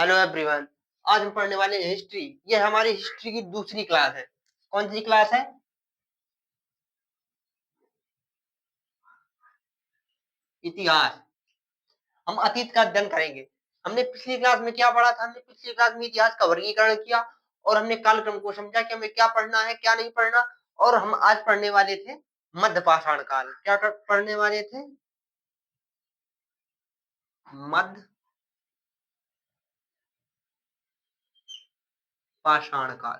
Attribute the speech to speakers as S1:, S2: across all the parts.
S1: Hello everyone. आज हम पढ़ने वाले हैं हिस्ट्री। ये हमारी हिस्ट्री की दूसरी क्लास है। कौन सी क्लास है? इतिहास। हम अतीत का अध्ययन करेंगे। हमने पिछली क्लास में क्या पढ़ा था? हमने पिछली क्लास में इतिहास का वर्गीकरण किया और हमने कालक्रम को समझा कि हमें क्या पढ़ना है, क्या नहीं पढ़ना। और हम आज पढ़ने वाले थे मध्यपाषाण काल। क्या पढ़ने वाले थे? मध्यपाषाण काल।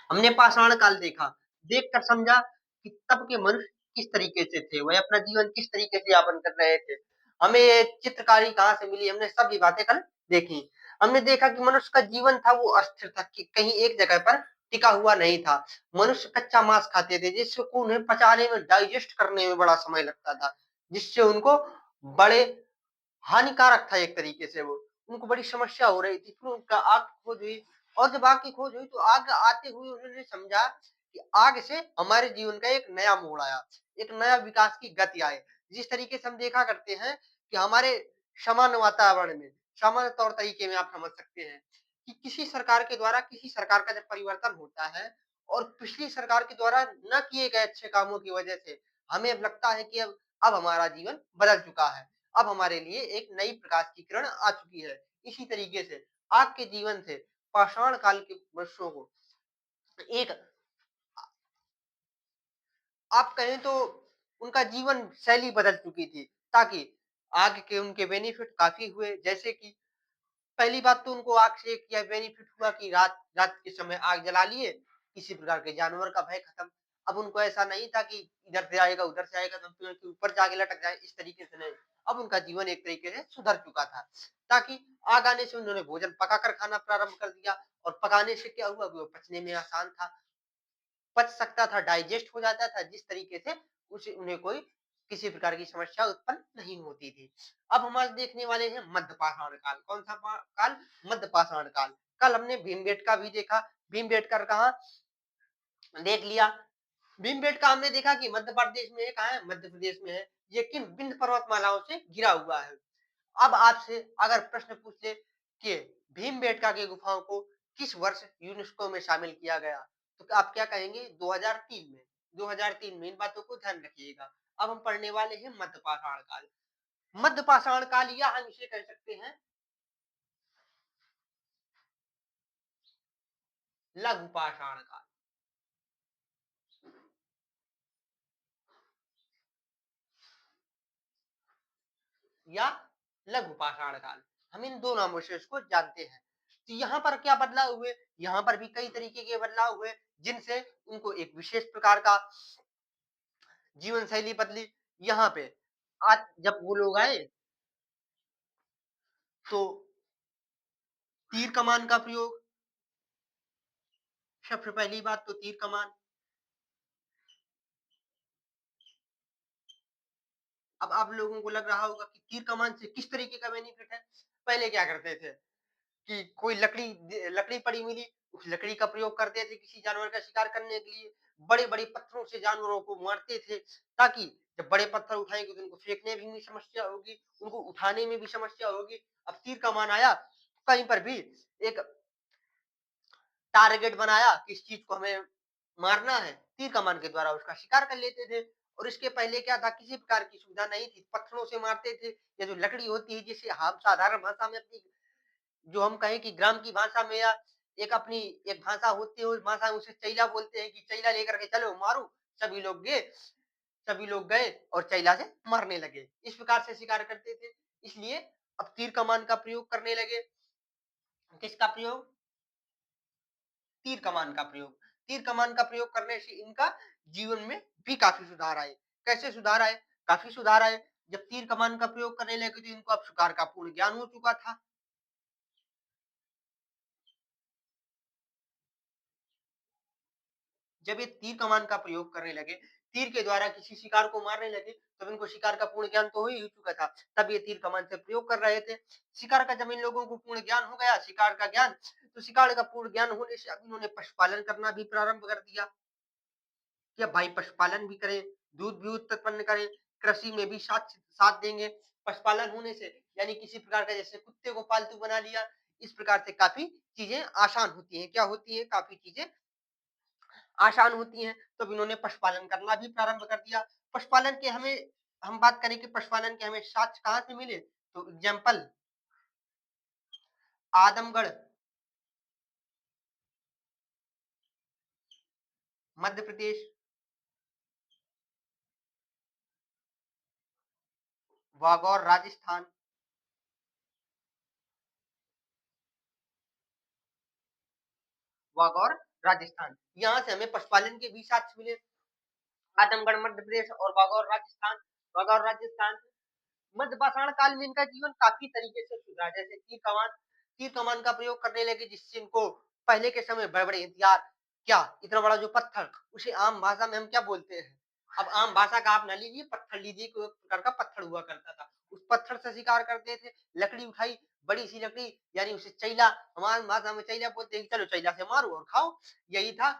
S1: हमने पाषाण काल देखा, देखकर समझा कि तब के मनुष्य किस तरीके से थे, वह अपना जीवन किस तरीके से यापन कर रहे थे। हमें ये चित्रकारी कहाँ से मिली, हमने सब ये बातें कल देखी। हमने देखा कि मनुष्य का जीवन था वो अस्थिर था, कि कहीं एक जगह पर टिका हुआ नहीं था। मनुष्य कच्चा मांस खाते थे, जिसको उन्हें पचाने में, डाइजेस्ट करने में बड़ा समय लगता था, जिससे उनको बड़े हानिकारक था एक तरीके से। वो उनको बड़ी समस्या हो रही थी। फिर उनका आग की खोज हुई, और जब आग की खोज हुई तो आग आते हुए उन्होंने समझा कि आग से हमारे जीवन का एक नया मोड़ आया, एक नया विकास की गति आई। जिस तरीके से हम देखा करते हैं कि हमारे सामान्य वातावरण में, सामान्य तौर तरीके में आप समझ सकते हैं कि किसी सरकार के द्वारा, किसी सरकार का जब परिवर्तन होता है और पिछली सरकार के द्वारा न किए गए अच्छे कामों की वजह से हमें अब लगता है कि अब हमारा जीवन बदल चुका है, अब हमारे लिए एक नई प्रकाश की किरण आ चुकी है। इसी तरीके से आग के जीवन से पाषाण काल के मनुष्यों को एक, आप कहें तो उनका जीवन शैली बदल चुकी थी, ताकि आग के उनके बेनिफिट काफी हुए। जैसे कि पहली बात तो उनको आग से एक यह बेनिफिट हुआ कि रात रात के समय आग जला लिए, किसी प्रकार के जानवर का भय खत्म। अब उनको ऐसा नहीं था कि इधर से आएगा उधर से आएगा तो पेड़ के ऊपर जाके लटक जाए, इस तरीके से नहीं। अब उनका जीवन एक तरीके से सुधर चुका था, ताकि आग आने से उन्होंने भोजन पकाकर खाना प्रारंभ कर दिया। और पकाने से क्या हुआ, वो पचने में आसान था, पच सकता था, डाइजेस्ट हो जाता था, जिस तरीके से उसे उन्हें कोई किसी प्रकार की समस्या उत्पन्न नहीं होती थी। अब हम आज देखने वाले हैं मध्यपाषाण काल। कौन सा काल? मध्यपाषाण काल। कल हमने भीमबेटका भी देखा। भीमबेटका कहाँ देख लिया? भीमबेटका हमने देखा कि मध्य प्रदेश में है। कहाँ है? मध्य प्रदेश में है, लेकिन विंध्य पर्वतमालाओं से घिरा हुआ है। अब आपसे अगर प्रश्न पूछ ले कि भीमबेटका की गुफाओं को किस वर्ष यूनेस्को में शामिल किया गया, तो आप क्या कहेंगे? 2003 में। 2003 में। इन बातों को ध्यान रखिएगा। अब हम पढ़ने वाले हैं मध्यपाषाण काल। मध्यपाषाण काल या हम इसे कह सकते हैं लघु पाषाण काल या लघु पाषाण काल। हम इन दो नामों से इसको जानते हैं। तो यहाँ पर क्या बदलाव हुए? यहाँ पर भी कई तरीके के बदलाव हुए, जिनसे उनको एक विशेष प्रकार का जीवन शैली बदली। यहाँ पे आज जब वो लोग आए तो तीर कमान का प्रयोग, सबसे पहली बात तो तीर कमान। अब आप लोगों को लग रहा होगा कि तीर कमान से किस तरीके का बेनिफिट है। पहले क्या करते थे कि कोई लकड़ी लकड़ी पड़ी मिली, उस लकड़ी का प्रयोग करते थे किसी जानवर का शिकार करने के लिए। बड़े बड़े पत्थरों से जानवरों को मारते थे, ताकि जब बड़े पत्थर उठाएंगे तो उनको फेंकने में भी समस्या होगी, उनको उठाने में भी समस्या होगी। अब तीर कमान आया, कहीं पर भी एक टारगेट बनाया, किस चीज को हमें मारना है, तीर कमान के द्वारा उसका शिकार कर लेते थे। और इसके पहले क्या था, किसी प्रकार की सुविधा नहीं थी, पत्थरों से मारते थे। या जो लकड़ी होती है, जिसे हम साधारण भाषा में अपनी, जो हम कहें कि ग्राम की भाषा में, या एक अपनी एक भाषा होती है, उस भाषा में उसे चैला बोलते हैं, कि चैला लेकर के चलो मारो। सभी लोग गए, सभी लोग गए और चैला से मारने लगे। इस प्रकार से शिकार करते थे। इसलिए अब तीर कमान का प्रयोग करने लगे। किसका प्रयोग? तीर कमान का प्रयोग। तीर कमान का प्रयोग करने से इनका जीवन में भी काफी सुधार आए। कैसे सुधार आए? काफी सुधार आए। जब तीर कमान का प्रयोग करने लगे तो इनको अब शिकार का पूर्ण ज्ञान हो चुका था। जब ये तीर कमान का प्रयोग करने लगे, तीर के द्वारा किसी शिकार को मारने लगे, तब इनको शिकार का पूर्ण ज्ञान तो हो ही चुका था। तब ये तीर कमान से प्रयोग कर रहे थे। शिकार का जब इन लोगों को पूर्ण ज्ञान हो गया, शिकार का ज्ञान, तो शिकार का पूर्ण ज्ञान होने से अब इन्होंने पशुपालन करना भी प्रारंभ कर दिया कि अब भाई पशुपालन भी करें, दूध भी उत्पन्न करें। कृषि में भी साथ साथ देंगे। पशुपालन होने से यानी किसी प्रकार का जैसे कुत्ते को पालतू बना लिया, इस प्रकार से काफ़ी चीज़ें आसान होती हैं। क्या होती हैं? काफ़ी चीज़ें आसान होती हैं। तो अब इन्होंने पशुपालन करना भी प्रारंभ कर दिया। पशुपालन के हमें हम बात करें कि पशुपालन के हमें साक्ष्य कहाँ से मिले? तो एग्ज़ाम्पल आदमगढ़, मध्य प्रदेश, वागौर, राजस्थान, वागौर, राजस्थान। यहाँ से हमें पशुपालन के भी साक्ष्य मिले। आजमगढ़ मध्य प्रदेश और वागौर राजस्थान। मध्य पाषाण काल में इनका जीवन काफी तरीके से सुधरा, जैसे तीर कमान का प्रयोग करने लगे, जिससे इनको पहले के समय बड़े बड़े हथियार, क्या इतना बड़ा जो पत्थर, उसे आम भाषा में हम क्या बोलते हैं? अब आम भाषा का आप ना लीजिए, पत्थर लीजिए, कोई प्रकार का पत्थर हुआ करता था, उस पत्थर से शिकार करते थे। लकड़ी उठाई, बड़ी सी लकड़ी, यानी उसे चैला, हमारी भाषा में चैला बोलते हैं, चलो चैला से मारो और खाओ, यही था।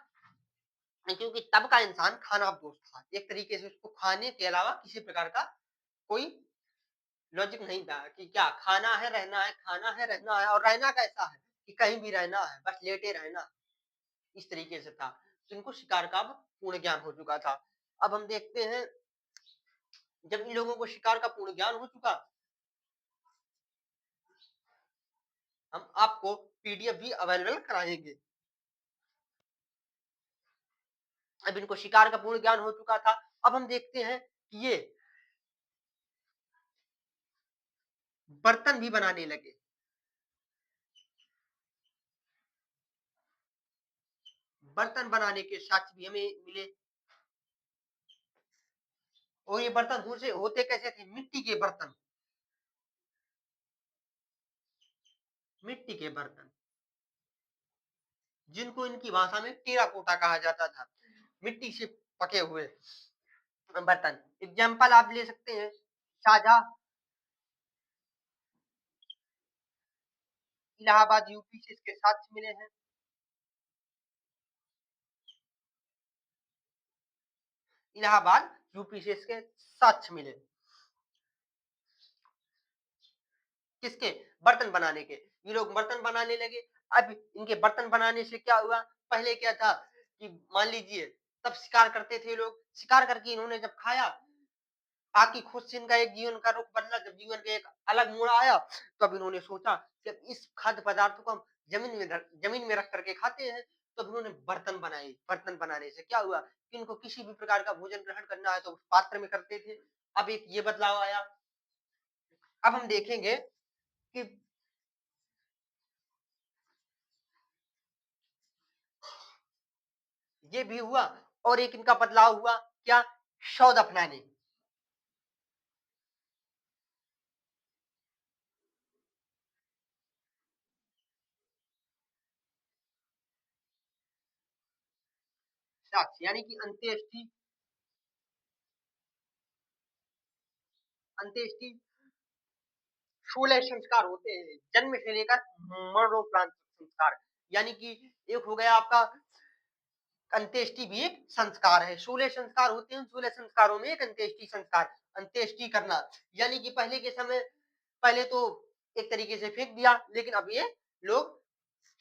S1: क्योंकि तब का इंसान खाना दोस्त था, एक तरीके से उसको खाने के अलावा किसी प्रकार का कोई लॉजिक नहीं था कि क्या खाना है, रहना है, खाना है, रहना है, और रहना कैसा है कि कहीं भी रहना है, बस लेटे रहना, इस तरीके से था। तो इनको शिकार का अब पूर्ण ज्ञान हो चुका था। अब हम देखते हैं, जब इन लोगों को शिकार का पूर्ण ज्ञान हो चुका, हम आपको पीडीएफ भी अवेलेबल कराएंगे। अब इनको शिकार का पूर्ण ज्ञान हो चुका था। अब हम देखते हैं कि ये बर्तन भी बनाने लगे। बर्तन बनाने के साक्ष्य भी हमें मिले। और ये बर्तन होते कैसे थे? मिट्टी के बर्तन, मिट्टी के बर्तन, जिनको इनकी भाषा में टेराकोटा कहा जाता था, मिट्टी से पके हुए बर्तन। एग्जाम्पल आप ले सकते हैं, साझा, इलाहाबाद यूपी से इसके साक्ष्य मिले हैं। इलाहाबाद यूपी से इसके साक्ष्य मिले, किसके? बर्तन बनाने के। ये लोग बर्तन बनाने लगे। अब इनके बर्तन बनाने से क्या हुआ? पहले क्या था कि मान लीजिए, तब शिकार करते थे लोग, शिकार करके इन्होंने जब खाया, ताकि खुद से इनका एक जीवन का रुख बदला, जब जीवन का एक अलग मोड़ आया, तब इन्होंने सोचा कि अब इस खाद्य पदार्थ को हम जमीन में रख करके खाते हैं। तो इन्होंने बर्तन बनाए। बर्तन बनाने से क्या हुआ कि इनको किसी भी प्रकार का भोजन ग्रहण करना है तो उस पात्र में करते थे। अब एक ये बदलाव आया। अब हम देखेंगे कि ये भी हुआ, और एक इनका बदलाव हुआ, क्या? शौध अपनाने। साक्ष्य यानी कि अंत्येष्टि, अंत्येष्टि 16 संस्कार होते हैं, जन्म से लेकर मरणोपरांत संस्कार। यानी कि एक हो गया आपका अंत्येष्टि, भी एक संस्कार है। 16 संस्कार होते हैं, 16 संस्कारों में एक अंत्येष्टि संस्कार, अंत्येष्टि करना। यानी कि पहले के समय, पहले तो एक तरीके से फेंक दिया, लेकिन अब ये लोग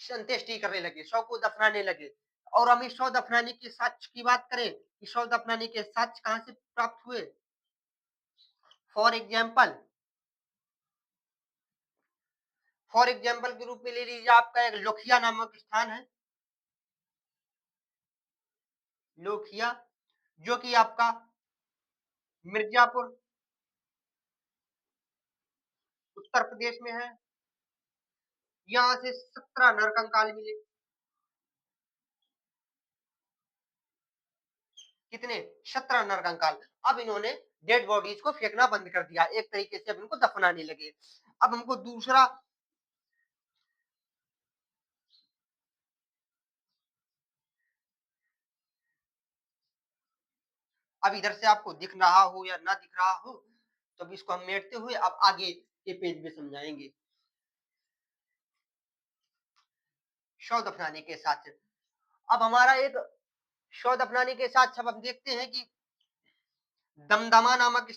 S1: अंत्येष्टि करने लगे, शव को दफनाने लगे। और हम इस शव दफनाने के साक्ष्य की बात करें, इस शव दफनाने के साक्ष्य कहाँ से प्राप्त हुए? फॉर एग्जाम्पल, फॉर एग्जाम्पल के रूप में ले लीजिए, आपका एक लोखिया नामक स्थान है, लोखिया, जो कि आपका मिर्जापुर, उत्तर प्रदेश में है। यहाँ से 17 नरकंकाल मिले। कितने? 17 नरकंकाल। अब इन्होंने डेड बॉडीज को फेंकना बंद कर दिया, एक तरीके से अब इनको दफनाने लगे। अब हमको दूसरा, अब इधर से आपको दिख रहा हो या ना दिख रहा हो, तो अब इसको हम मेटते हुए अब आगे के पेज में समझाएंगे। शव दफनाने के साथ, अब हमारा एक शव दफनाने के साथ, अब हम देखते हैं कि दमदमा नामक